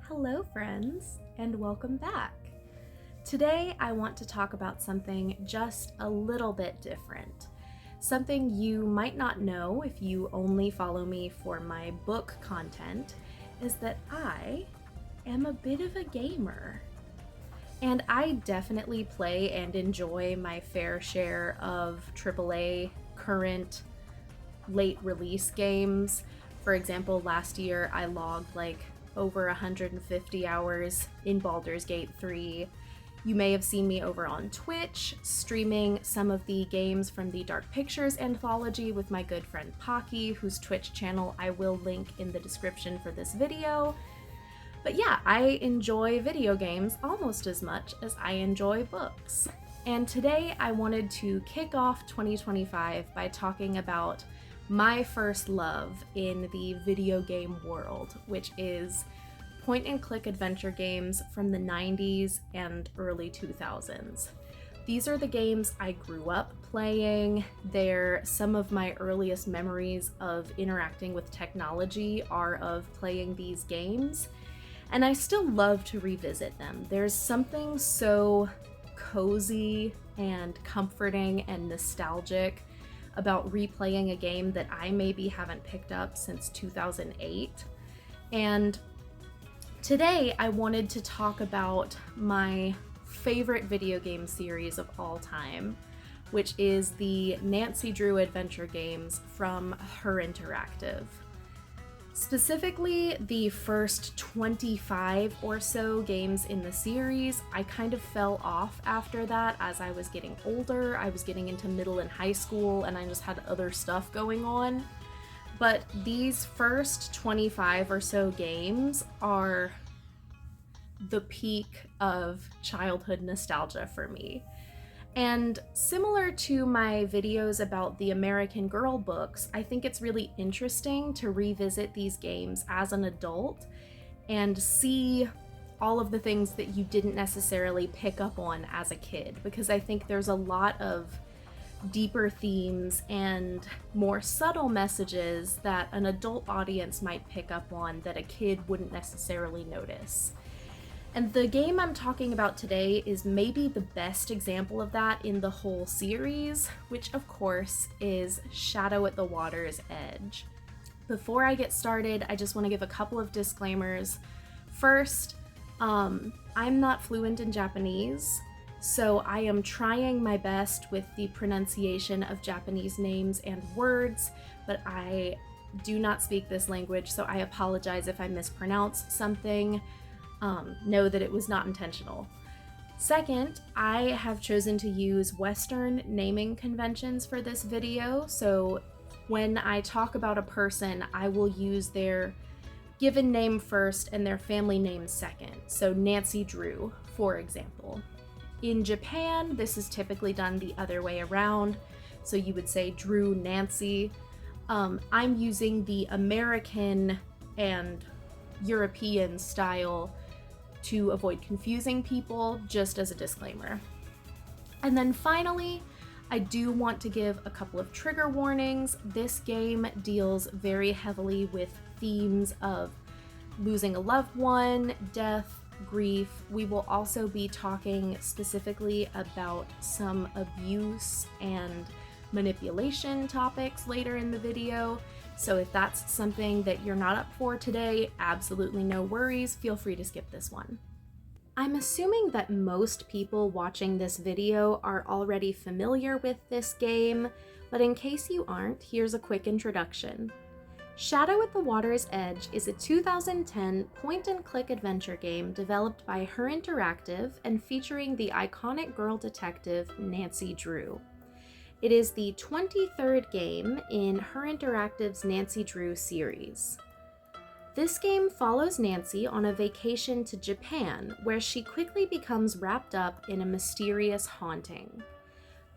Hello friends, and welcome back. Today I want to talk about something just a little bit different. Something you might not know if you only follow me for my book content is that I am a bit of a gamer. And I definitely play and enjoy my fair share of AAA current late release games. For example, last year I logged over 150 hours in Baldur's Gate 3. You may have seen me over on Twitch, streaming some of the games from the Dark Pictures anthology with my good friend Pocky, whose Twitch channel I will link in the description for this video. But yeah, I enjoy video games almost as much as I enjoy books. And today I wanted to kick off 2025 by talking about my first love in the video game world, which is point-and-click adventure games from the 90s and early 2000s. These are the games I grew up playing. They're some of my earliest memories of interacting with technology are of playing these games, and I still love to revisit them. There's something so cozy and comforting and nostalgic about replaying a game that I maybe haven't picked up since 2008. And today I wanted to talk about my favorite video game series of all time, which is the Nancy Drew adventure games from Her Interactive. Specifically, the first 25 or so games in the series, I kind of fell off after that as I was getting older. I was getting into middle and high school, and I just had other stuff going on. But these first 25 or so games are the peak of childhood nostalgia for me. And similar to my videos about the American Girl books, I think it's really interesting to revisit these games as an adult and see all of the things that you didn't necessarily pick up on as a kid, because I think there's a lot of deeper themes and more subtle messages that an adult audience might pick up on that a kid wouldn't necessarily notice. And the game I'm talking about today is maybe the best example of that in the whole series, which of course is Shadow at the Water's Edge. Before I get started, I just want to give a couple of disclaimers. First, I'm not fluent in Japanese, so I am trying my best with the pronunciation of Japanese names and words, but I do not speak this language, so I apologize if I mispronounce something. Know that it was not intentional. Second, I have chosen to use Western naming conventions for this video, so when I talk about a person, I will use their given name first and their family name second. So Nancy Drew, for example. In Japan, this is typically done the other way around, so you would say Drew Nancy. I'm using the American and European style to avoid confusing people, just as a disclaimer. And then finally, I do want to give a couple of trigger warnings. This game deals very heavily with themes of losing a loved one, death, grief. We will also be talking specifically about some abuse and manipulation topics later in the video. So if that's something that you're not up for today, absolutely no worries, feel free to skip this one. I'm assuming that most people watching this video are already familiar with this game, but in case you aren't, here's a quick introduction. Shadow at the Water's Edge is a 2010 point-and-click adventure game developed by Her Interactive and featuring the iconic girl detective Nancy Drew. It is the 23rd game in Her Interactive's Nancy Drew series. This game follows Nancy on a vacation to Japan, where she quickly becomes wrapped up in a mysterious haunting.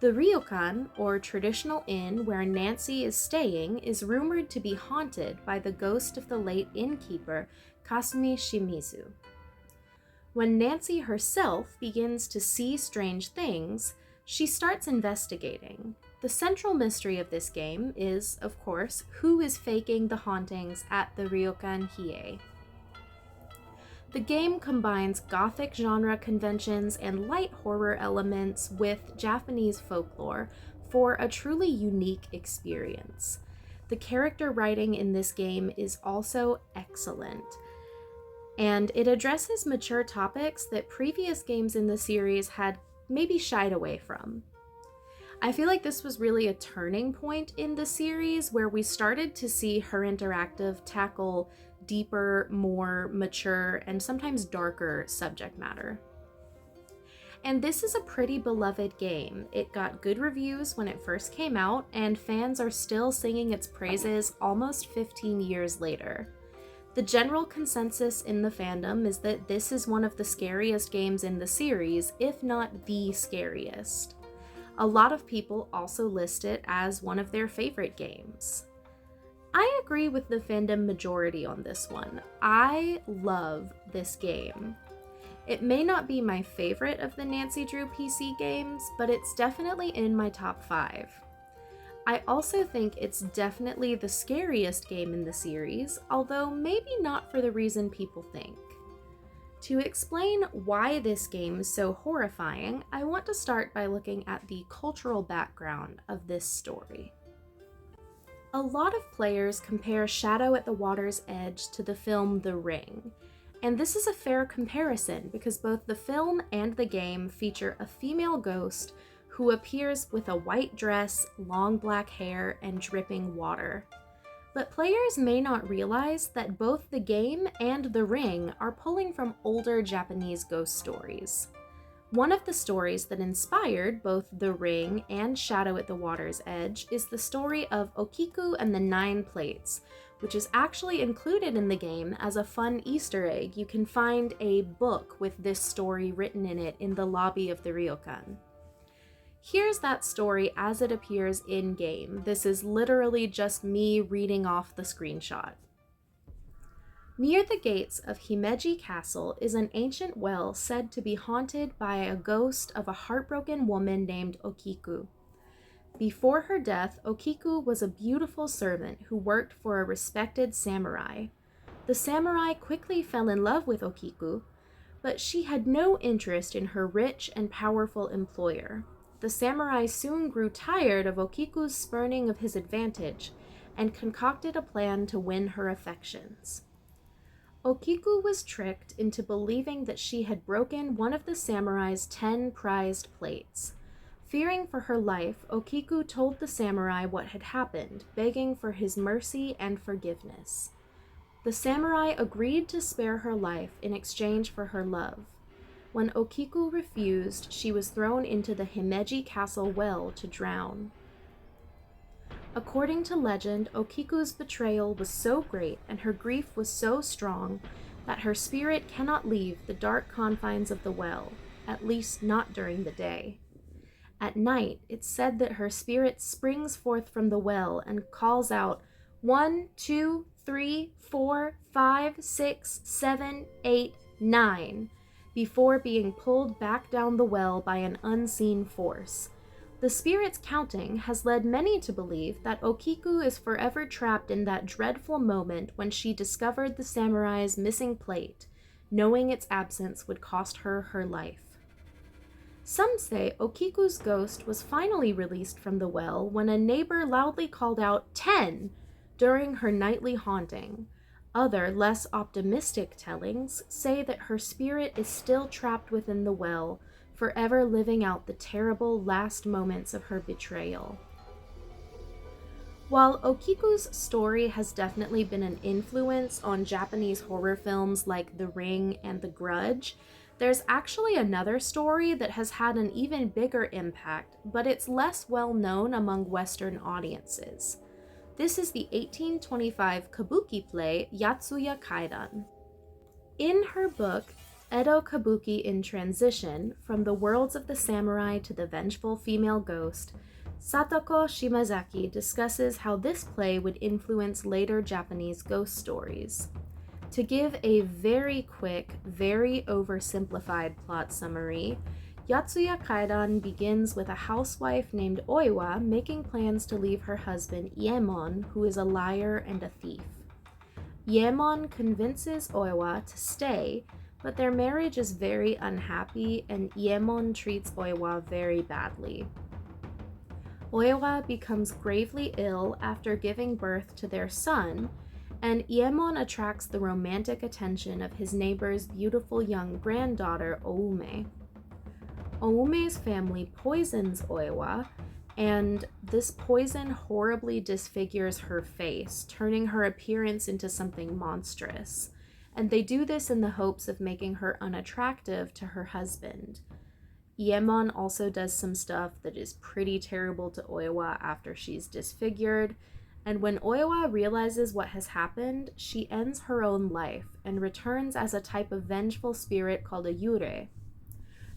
The ryokan, or traditional inn where Nancy is staying, is rumored to be haunted by the ghost of the late innkeeper Kasumi Shimizu. When Nancy herself begins to see strange things, she starts investigating. The central mystery of this game is, of course, who is faking the hauntings at the Ryokan Hiei. The game combines gothic genre conventions and light horror elements with Japanese folklore for a truly unique experience. The character writing in this game is also excellent, and it addresses mature topics that previous games in the series had maybe shied away from. I feel like this was really a turning point in the series where we started to see Her Interactive tackle deeper, more mature, and sometimes darker subject matter. And this is a pretty beloved game. It got good reviews when it first came out, and fans are still singing its praises almost 15 years later. The general consensus in the fandom is that this is one of the scariest games in the series, if not the scariest. A lot of people also list it as one of their favorite games. I agree with the fandom majority on this one. I love this game. It may not be my favorite of the Nancy Drew PC games, but it's definitely in my top 5. I also think it's definitely the scariest game in the series, although maybe not for the reason people think. To explain why this game is so horrifying, I want to start by looking at the cultural background of this story. A lot of players compare Shadow at the Water's Edge to the film The Ring, and this is a fair comparison because both the film and the game feature a female ghost who appears with a white dress, long black hair, and dripping water. But players may not realize that both the game and The Ring are pulling from older Japanese ghost stories. One of the stories that inspired both The Ring and Shadow at the Water's Edge is the story of Okiku and the 9 Plates, which is actually included in the game as a fun Easter egg. You can find a book with this story written in it in the lobby of the ryokan. Here's that story as it appears in-game. This is literally just me reading off the screenshot. Near the gates of Himeji Castle is an ancient well said to be haunted by a ghost of a heartbroken woman named Okiku. Before her death, Okiku was a beautiful servant who worked for a respected samurai. The samurai quickly fell in love with Okiku, but she had no interest in her rich and powerful employer. The samurai soon grew tired of Okiku's spurning of his advantage and concocted a plan to win her affections. Okiku was tricked into believing that she had broken one of the samurai's 10 prized plates. Fearing for her life, Okiku told the samurai what had happened, begging for his mercy and forgiveness. The samurai agreed to spare her life in exchange for her love. When Okiku refused, she was thrown into the Himeji Castle well to drown. According to legend, Okiku's betrayal was so great and her grief was so strong that her spirit cannot leave the dark confines of the well, at least not during the day. At night, it's said that her spirit springs forth from the well and calls out 1, 2, 3, 4, 5, 6, 7, 8, 9, before being pulled back down the well by an unseen force. The spirit's counting has led many to believe that Okiku is forever trapped in that dreadful moment when she discovered the samurai's missing plate, knowing its absence would cost her her life. Some say Okiku's ghost was finally released from the well when a neighbor loudly called out 10 during her nightly haunting. Other, less optimistic tellings say that her spirit is still trapped within the well, forever living out the terrible last moments of her betrayal. While Okiku's story has definitely been an influence on Japanese horror films like The Ring and The Grudge, there's actually another story that has had an even bigger impact, but it's less well known among Western audiences. This is the 1825 kabuki play Yatsuya Kaidan. In her book, Edo Kabuki in Transition, From the Worlds of the Samurai to the Vengeful Female Ghost, Satoko Shimazaki discusses how this play would influence later Japanese ghost stories. To give a very quick, very oversimplified plot summary, Yatsuya Kaidan begins with a housewife named Oiwa making plans to leave her husband Iemon, who is a liar and a thief. Yaemon convinces Oiwa to stay, but their marriage is very unhappy and Yaemon treats Oiwa very badly. Oiwa becomes gravely ill after giving birth to their son, and Yaemon attracts the romantic attention of his neighbor's beautiful young granddaughter, Oume. Oume's family poisons Oiwa, and this poison horribly disfigures her face, turning her appearance into something monstrous. And they do this in the hopes of making her unattractive to her husband. Yaemon also does some stuff that is pretty terrible to Oiwa after she's disfigured, and when Oiwa realizes what has happened, she ends her own life and returns as a type of vengeful spirit called a yurei.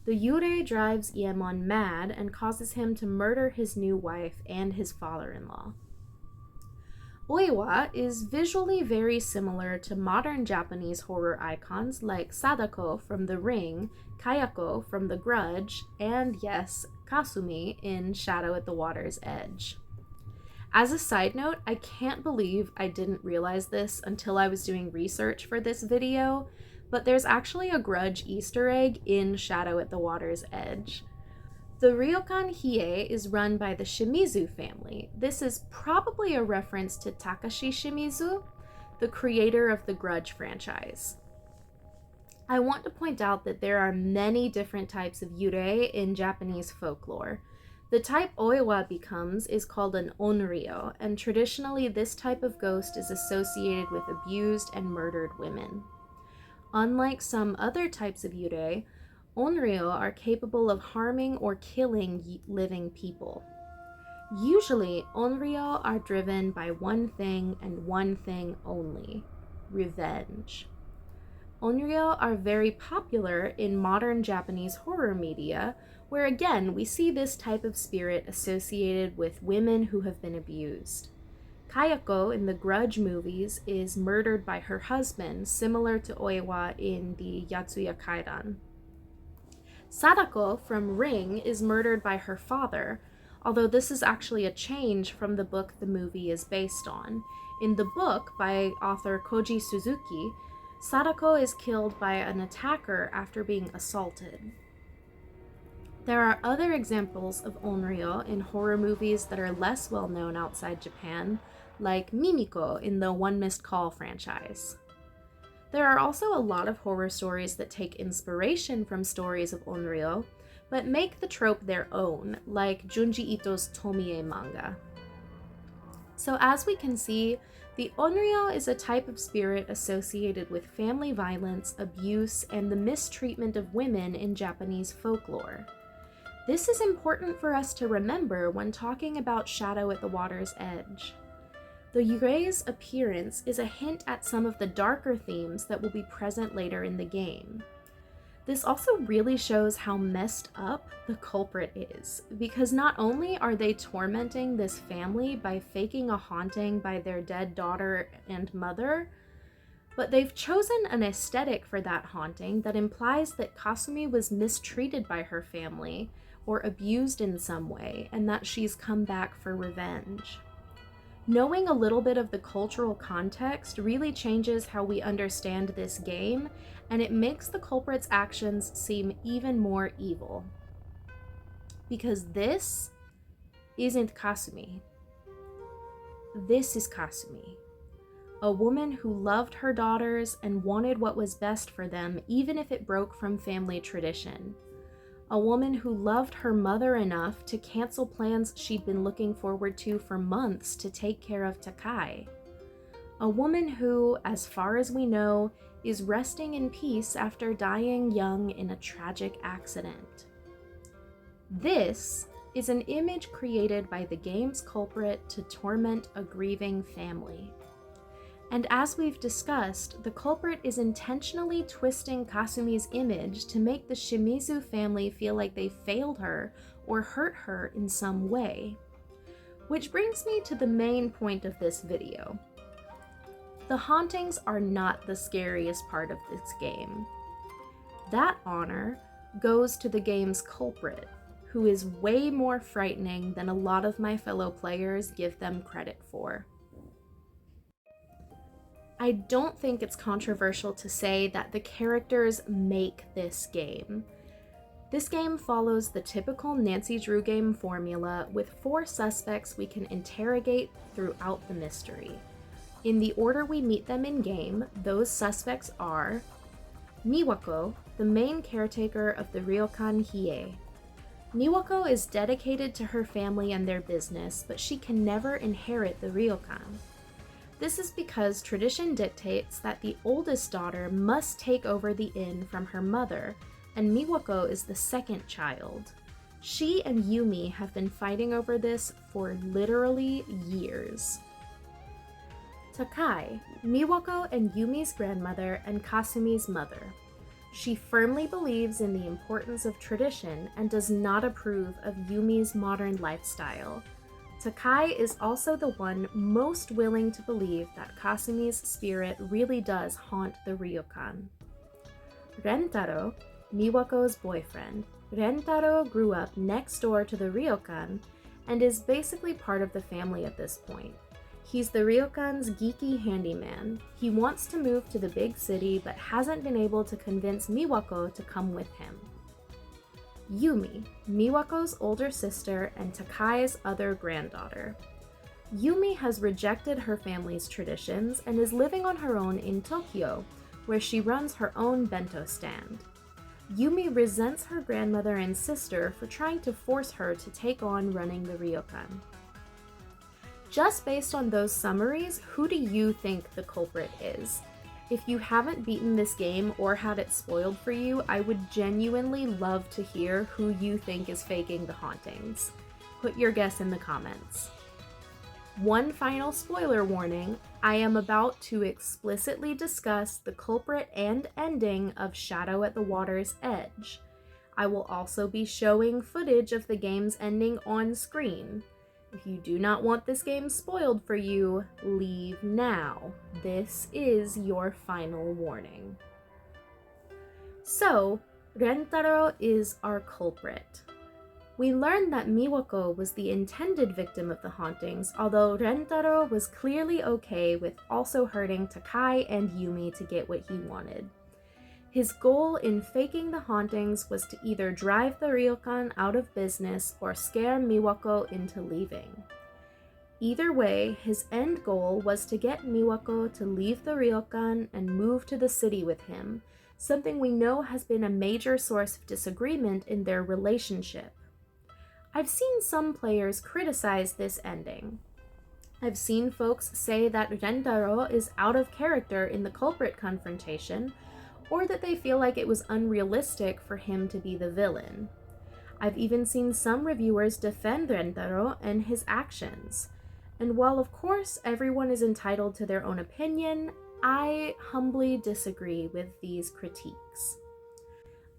The yurei drives Yaemon mad and causes him to murder his new wife and his father-in-law. Oiwa is visually very similar to modern Japanese horror icons like Sadako from The Ring, Kayako from The Grudge, and yes, Kasumi in Shadow at the Water's Edge. As a side note, I can't believe I didn't realize this until I was doing research for this video, but there's actually a Grudge Easter egg in Shadow at the Water's Edge. The ryokan Hiei is run by the Shimizu family. This is probably a reference to Takashi Shimizu, the creator of the Grudge franchise. I want to point out that there are many different types of yurei in Japanese folklore. The type Oiwa becomes is called an onryo, and traditionally this type of ghost is associated with abused and murdered women. Unlike some other types of yurei, onryo are capable of harming or killing living people. Usually, onryo are driven by one thing and one thing only: revenge. Onryo are very popular in modern Japanese horror media, where again we see this type of spirit associated with women who have been abused. Kayako in the Grudge movies is murdered by her husband, similar to Oiwa in the Yatsuya Kaidan. Sadako from Ring is murdered by her father, although this is actually a change from the book the movie is based on. In the book by author Koji Suzuki, Sadako is killed by an attacker after being assaulted. There are other examples of onryo in horror movies that are less well known outside Japan, like Mimiko in the One Missed Call franchise. There are also a lot of horror stories that take inspiration from stories of onryo, but make the trope their own, like Junji Ito's Tomie manga. So as we can see, the onryo is a type of spirit associated with family violence, abuse, and the mistreatment of women in Japanese folklore. This is important for us to remember when talking about Shadow at the Water's Edge. The yurei's appearance is a hint at some of the darker themes that will be present later in the game. This also really shows how messed up the culprit is, because not only are they tormenting this family by faking a haunting by their dead daughter and mother, but they've chosen an aesthetic for that haunting that implies that Kasumi was mistreated by her family or abused in some way, and that she's come back for revenge. Knowing a little bit of the cultural context really changes how we understand this game, and it makes the culprit's actions seem even more evil. Because this isn't Kasumi. This is Kasumi. A woman who loved her daughters and wanted what was best for them, even if it broke from family tradition. A woman who loved her mother enough to cancel plans she'd been looking forward to for months to take care of Takai. A woman who, as far as we know, is resting in peace after dying young in a tragic accident. This is an image created by the game's culprit to torment a grieving family. And as we've discussed, the culprit is intentionally twisting Kasumi's image to make the Shimizu family feel like they failed her or hurt her in some way. Which brings me to the main point of this video. The hauntings are not the scariest part of this game. That honor goes to the game's culprit, who is way more frightening than a lot of my fellow players give them credit for. I don't think it's controversial to say that the characters make this game. This game follows the typical Nancy Drew game formula with 4 suspects we can interrogate throughout the mystery. In the order we meet them in-game, those suspects are Miwako, the main caretaker of the ryokan Hiei. Miwako is dedicated to her family and their business, but she can never inherit the ryokan. This is because tradition dictates that the oldest daughter must take over the inn from her mother, and Miwako is the second child. She and Yumi have been fighting over this for literally years. Takai, Miwako and Yumi's grandmother and Kasumi's mother. She firmly believes in the importance of tradition and does not approve of Yumi's modern lifestyle. Takai is also the one most willing to believe that Kasumi's spirit really does haunt the ryokan. Rentaro, Miwako's boyfriend. Rentaro grew up next door to the ryokan and is basically part of the family at this point. He's the ryokan's geeky handyman. He wants to move to the big city but hasn't been able to convince Miwako to come with him. Yumi, Miwako's older sister and Takai's other granddaughter. Yumi has rejected her family's traditions and is living on her own in Tokyo, where she runs her own bento stand. Yumi resents her grandmother and sister for trying to force her to take on running the ryokan. Just based on those summaries, who do you think the culprit is? If you haven't beaten this game or had it spoiled for you, I would genuinely love to hear who you think is faking the hauntings. Put your guess in the comments. One final spoiler warning, I am about to explicitly discuss the culprit and ending of Shadow at the Water's Edge. I will also be showing footage of the game's ending on screen. If you do not want this game spoiled for you, leave now. This is your final warning. So, Rentaro is our culprit. We learned that Miwako was the intended victim of the hauntings, although Rentaro was clearly okay with also hurting Takai and Yumi to get what he wanted. His goal in faking the hauntings was to either drive the ryokan out of business or scare Miwako into leaving. Either way, his end goal was to get Miwako to leave the ryokan and move to the city with him, something we know has been a major source of disagreement in their relationship. I've seen some players criticize this ending. I've seen folks say that Rentaro is out of character in the culprit confrontation, or that they feel like it was unrealistic for him to be the villain. I've even seen some reviewers defend Rentaro and his actions. And while of course everyone is entitled to their own opinion, I humbly disagree with these critiques.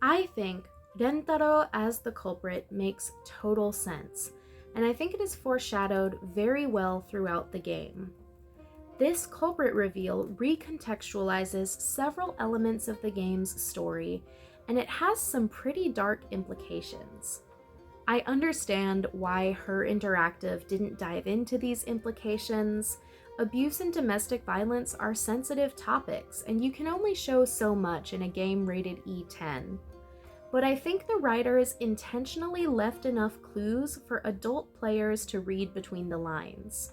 I think Rentaro as the culprit makes total sense, and I think it is foreshadowed very well throughout the game. This culprit reveal recontextualizes several elements of the game's story, and it has some pretty dark implications. I understand why Her Interactive didn't dive into these implications. Abuse and domestic violence are sensitive topics, and you can only show so much in a game rated E10. But I think the writers intentionally left enough clues for adult players to read between the lines.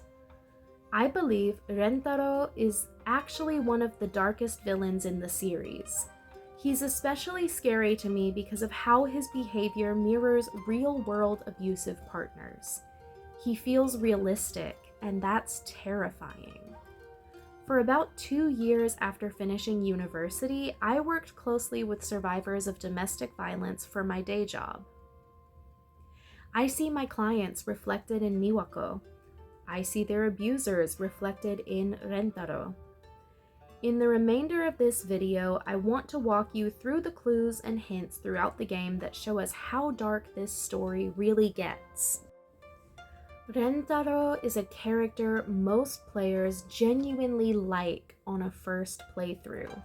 I believe Rentaro is actually one of the darkest villains in the series. He's especially scary to me because of how his behavior mirrors real-world abusive partners. He feels realistic, and that's terrifying. For about 2 years after finishing university, I worked closely with survivors of domestic violence for my day job. I see my clients reflected in Miwako. I see their abusers reflected in Rentaro. In the remainder of this video, I want to walk you through the clues and hints throughout the game that show us how dark this story really gets. Rentaro is a character most players genuinely like on a first playthrough.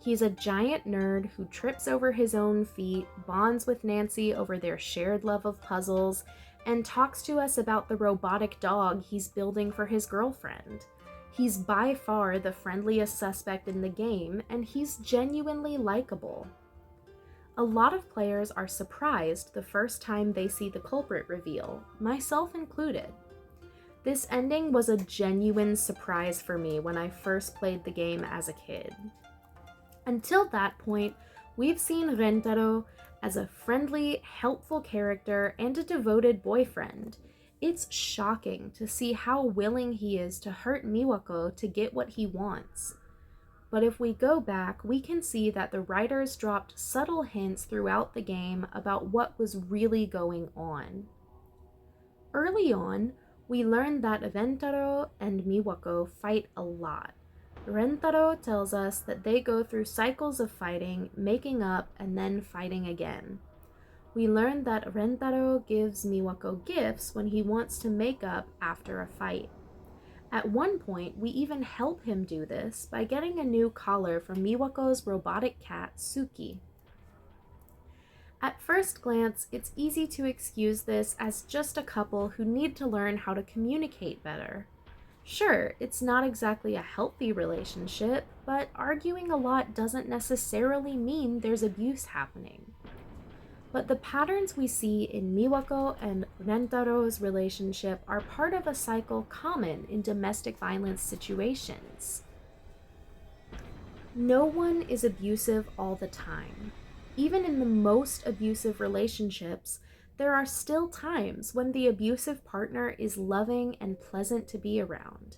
He's a giant nerd who trips over his own feet, bonds with Nancy over their shared love of puzzles, and talks to us about the robotic dog he's building for his girlfriend. He's by far the friendliest suspect in the game, and he's genuinely likable. A lot of players are surprised the first time they see the culprit reveal, myself included. This ending was a genuine surprise for me when I first played the game as a kid. Until that point, we've seen Rentaro as a friendly, helpful character and a devoted boyfriend. It's shocking to see how willing he is to hurt Miwako to get what he wants. But if we go back, we can see that the writers dropped subtle hints throughout the game about what was really going on. Early on, we learned that Rentaro and Miwako fight a lot. Rentaro tells us that they go through cycles of fighting, making up, and then fighting again. We learned that Rentaro gives Miwako gifts when he wants to make up after a fight. At one point, we even help him do this by getting a new collar from Miwako's robotic cat, Suki. At first glance, it's easy to excuse this as just a couple who need to learn how to communicate better. Sure, it's not exactly a healthy relationship, but arguing a lot doesn't necessarily mean there's abuse happening. But the patterns we see in Miwako and Rentaro's relationship are part of a cycle common in domestic violence situations. No one is abusive all the time. Even in the most abusive relationships, there are still times when the abusive partner is loving and pleasant to be around.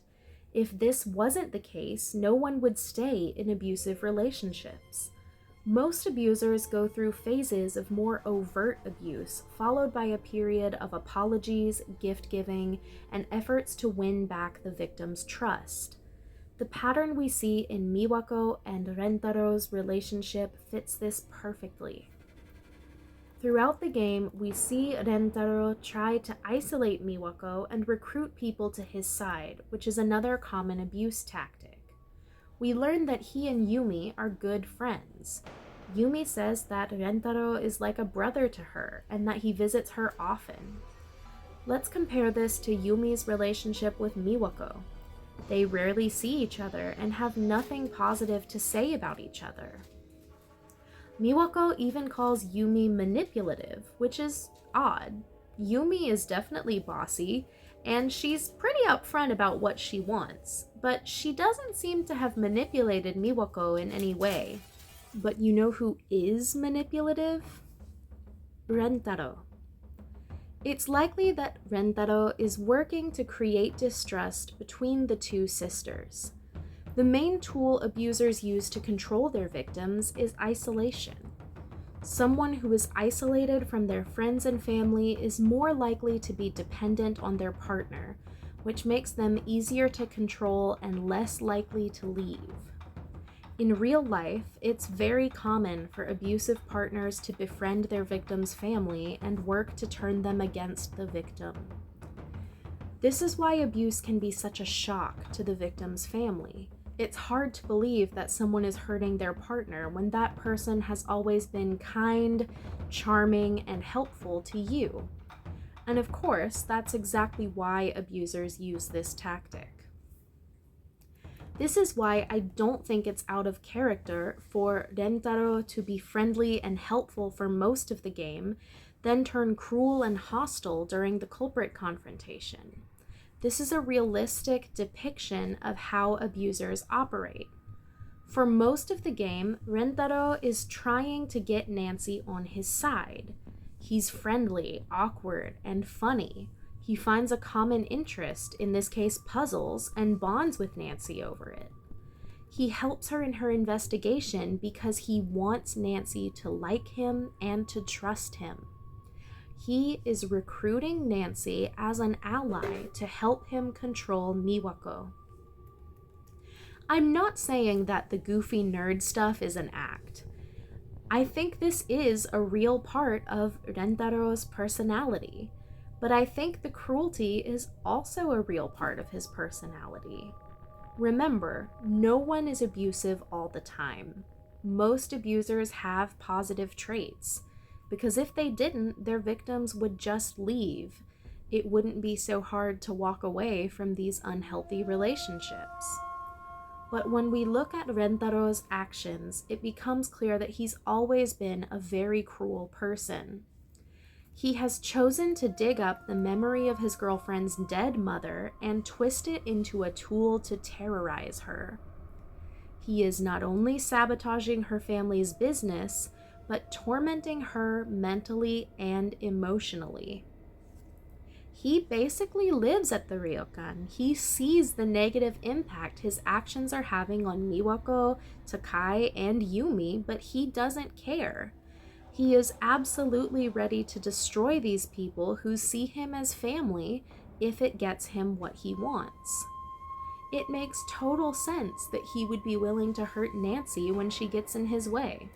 If this wasn't the case, no one would stay in abusive relationships. Most abusers go through phases of more overt abuse, followed by a period of apologies, gift-giving, and efforts to win back the victim's trust. The pattern we see in Miwako and Rentaro's relationship fits this perfectly. Throughout the game, we see Rentaro try to isolate Miwako and recruit people to his side, which is another common abuse tactic. We learn that he and Yumi are good friends. Yumi says that Rentaro is like a brother to her and that he visits her often. Let's compare this to Yumi's relationship with Miwako. They rarely see each other and have nothing positive to say about each other. Miwako even calls Yumi manipulative, which is odd. Yumi is definitely bossy, and she's pretty upfront about what she wants, but she doesn't seem to have manipulated Miwako in any way. But you know who is manipulative? Rentaro. It's likely that Rentaro is working to create distrust between the two sisters. The main tool abusers use to control their victims is isolation. Someone who is isolated from their friends and family is more likely to be dependent on their partner, which makes them easier to control and less likely to leave. In real life, it's very common for abusive partners to befriend their victim's family and work to turn them against the victim. This is why abuse can be such a shock to the victim's family. It's hard to believe that someone is hurting their partner when that person has always been kind, charming, and helpful to you. And of course, that's exactly why abusers use this tactic. This is why I don't think it's out of character for Rentaro to be friendly and helpful for most of the game, then turn cruel and hostile during the culprit confrontation. This is a realistic depiction of how abusers operate. For most of the game, Rentaro is trying to get Nancy on his side. He's friendly, awkward, and funny. He finds a common interest, in this case puzzles, and bonds with Nancy over it. He helps her in her investigation because he wants Nancy to like him and to trust him. He is recruiting Nancy as an ally to help him control Miwako. I'm not saying that the goofy nerd stuff is an act. I think this is a real part of Rentaro's personality, but I think the cruelty is also a real part of his personality. Remember, no one is abusive all the time. Most abusers have positive traits, because if they didn't, their victims would just leave. it wouldn't be so hard to walk away from these unhealthy relationships. But when we look at Rentaro's actions, it becomes clear that he's always been a very cruel person. He has chosen to dig up the memory of his girlfriend's dead mother and twist it into a tool to terrorize her. He is not only sabotaging her family's business, but tormenting her mentally and emotionally. He basically lives at the ryokan. He sees the negative impact his actions are having on Miwako, Takai, and Yumi, but he doesn't care. He is absolutely ready to destroy these people who see him as family if it gets him what he wants. It makes total sense that he would be willing to hurt Nancy when she gets in his way.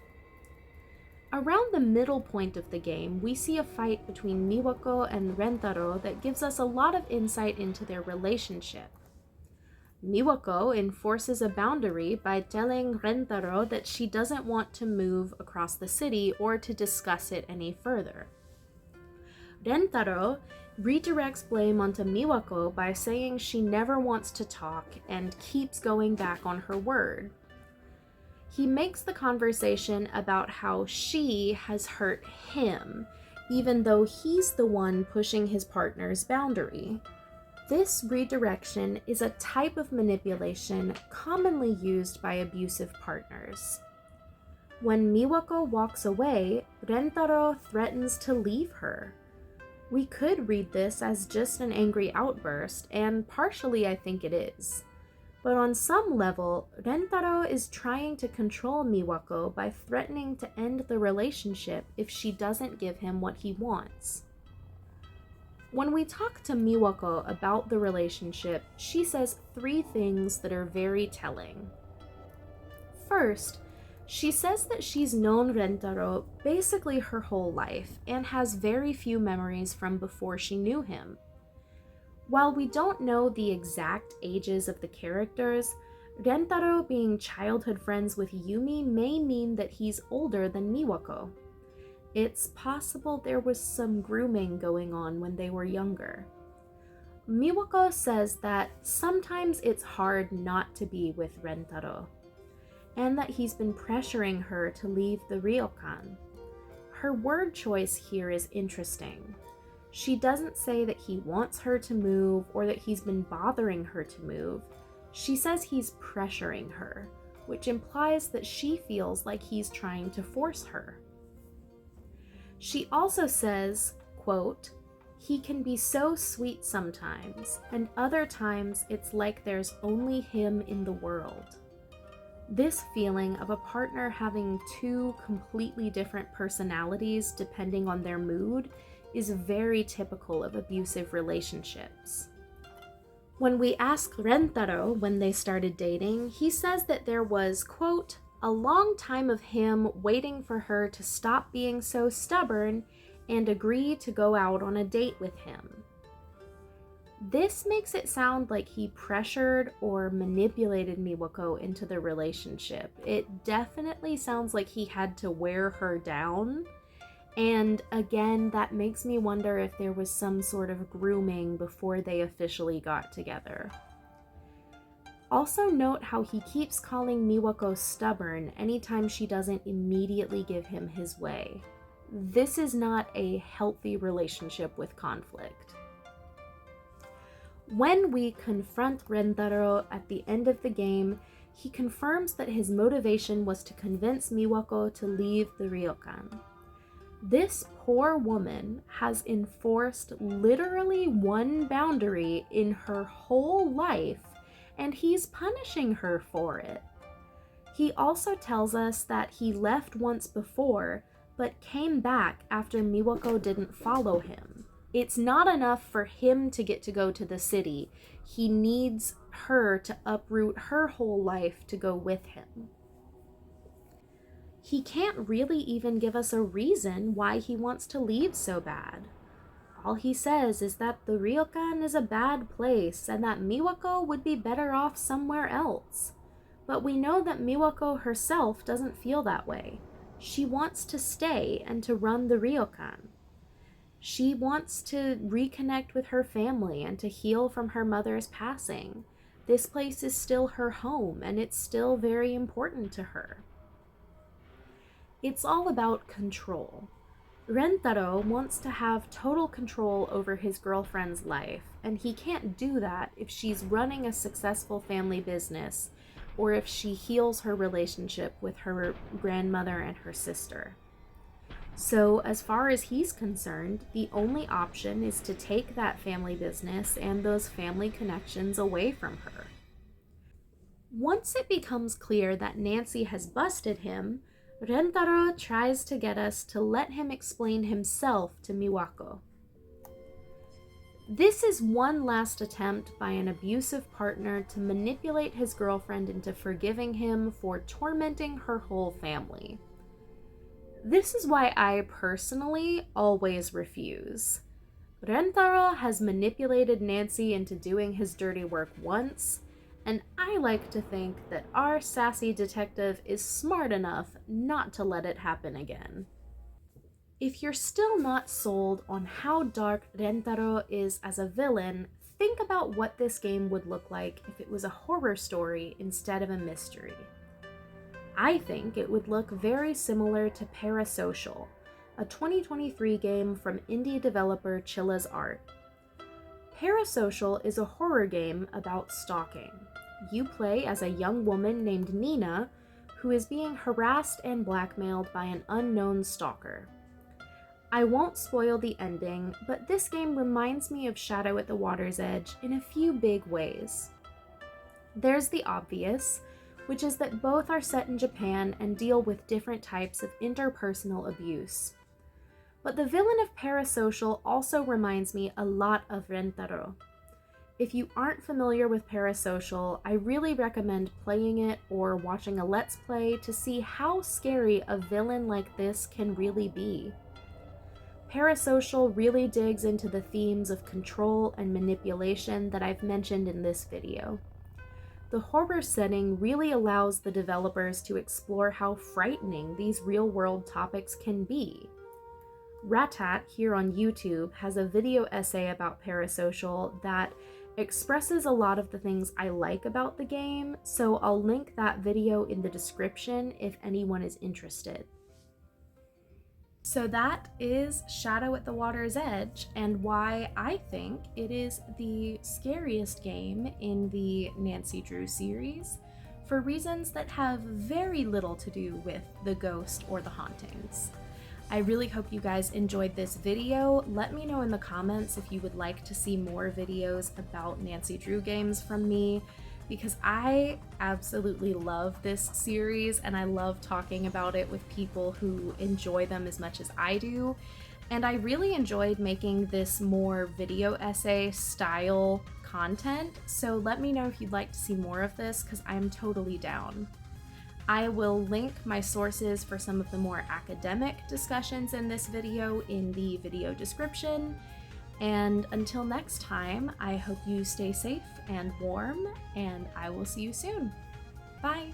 Around the middle point of the game, we see a fight between Miwako and Rentaro that gives us a lot of insight into their relationship. Miwako enforces a boundary by telling Rentaro that she doesn't want to move across the city or to discuss it any further. Rentaro redirects blame onto Miwako by saying she never wants to talk and keeps going back on her word. He makes the conversation about how she has hurt him, even though he's the one pushing his partner's boundary. This redirection is a type of manipulation commonly used by abusive partners. When Miwako walks away, Rentaro threatens to leave her. We could read this as just an angry outburst, and partially I think it is. But on some level, Rentaro is trying to control Miwako by threatening to end the relationship if she doesn't give him what he wants. When we talk to Miwako about the relationship, she says 3 things that are very telling. First, she says that she's known Rentaro basically her whole life and has very few memories from before she knew him. While we don't know the exact ages of the characters, Rentaro being childhood friends with Yumi may mean that he's older than Miwako. It's possible there was some grooming going on when they were younger. Miwako says that sometimes it's hard not to be with Rentaro, and that he's been pressuring her to leave the ryokan. Her word choice here is interesting. She doesn't say that he wants her to move or that he's been bothering her to move. She says he's pressuring her, which implies that she feels like he's trying to force her. She also says, quote, "He can be so sweet sometimes, and other times it's like there's only him in the world." This feeling of a partner having 2 completely different personalities depending on their mood is very typical of abusive relationships. When we ask Rentaro when they started dating, he says that there was, quote, "a long time of him waiting for her to stop being so stubborn and agree to go out on a date with him." This makes it sound like he pressured or manipulated Miwako into the relationship. It definitely sounds like he had to wear her down. And again, that makes me wonder if there was some sort of grooming before they officially got together. Also note how he keeps calling Miwako stubborn anytime she doesn't immediately give him his way. This is not a healthy relationship with conflict. When we confront Rentaro at the end of the game, he confirms that his motivation was to convince Miwako to leave the ryokan. This poor woman has enforced literally 1 boundary in her whole life, and he's punishing her for it. He also tells us that he left once before, but came back after Miwako didn't follow him. It's not enough for him to get to go to the city. He needs her to uproot her whole life to go with him. He can't really even give us a reason why he wants to leave so bad. All he says is that the ryokan is a bad place and that Miwako would be better off somewhere else. But we know that Miwako herself doesn't feel that way. She wants to stay and to run the ryokan. She wants to reconnect with her family and to heal from her mother's passing. This place is still her home, and it's still very important to her. It's all about control. Rentaro wants to have total control over his girlfriend's life, and he can't do that if she's running a successful family business or if she heals her relationship with her grandmother and her sister. So, as far as he's concerned, the only option is to take that family business and those family connections away from her. Once it becomes clear that Nancy has busted him, Rentaro tries to get us to let him explain himself to Miwako. This is one last attempt by an abusive partner to manipulate his girlfriend into forgiving him for tormenting her whole family. This is why I personally always refuse. Rentaro has manipulated Nancy into doing his dirty work once, and I like to think that our sassy detective is smart enough not to let it happen again. If you're still not sold on how dark Rentaro is as a villain, think about what this game would look like if it was a horror story instead of a mystery. I think it would look very similar to Parasocial, a 2023 game from indie developer Chilla's Art. Parasocial is a horror game about stalking. You play as a young woman named Nina, who is being harassed and blackmailed by an unknown stalker. I won't spoil the ending, but this game reminds me of Shadow at the Water's Edge in a few big ways. There's the obvious, which is that both are set in Japan and deal with different types of interpersonal abuse. But the villain of Parasocial also reminds me a lot of Rentaro. If you aren't familiar with Parasocial, I really recommend playing it or watching a Let's Play to see how scary a villain like this can really be. Parasocial really digs into the themes of control and manipulation that I've mentioned in this video. The horror setting really allows the developers to explore how frightening these real-world topics can be. Ratat here on YouTube has a video essay about Parasocial that expresses a lot of the things I like about the game, so I'll link that video in the description if anyone is interested. So that is Shadow at the Water's Edge, and why I think it is the scariest game in the Nancy Drew series, for reasons that have very little to do with the ghost or the hauntings. I really hope you guys enjoyed this video. Let me know in the comments if you would like to see more videos about Nancy Drew games from me, because I absolutely love this series and I love talking about it with people who enjoy them as much as I do. And I really enjoyed making this more video essay style content, so let me know if you'd like to see more of this, because I'm totally down. I will link my sources for some of the more academic discussions in this video in the video description. And until next time, I hope you stay safe and warm, and I will see you soon. Bye!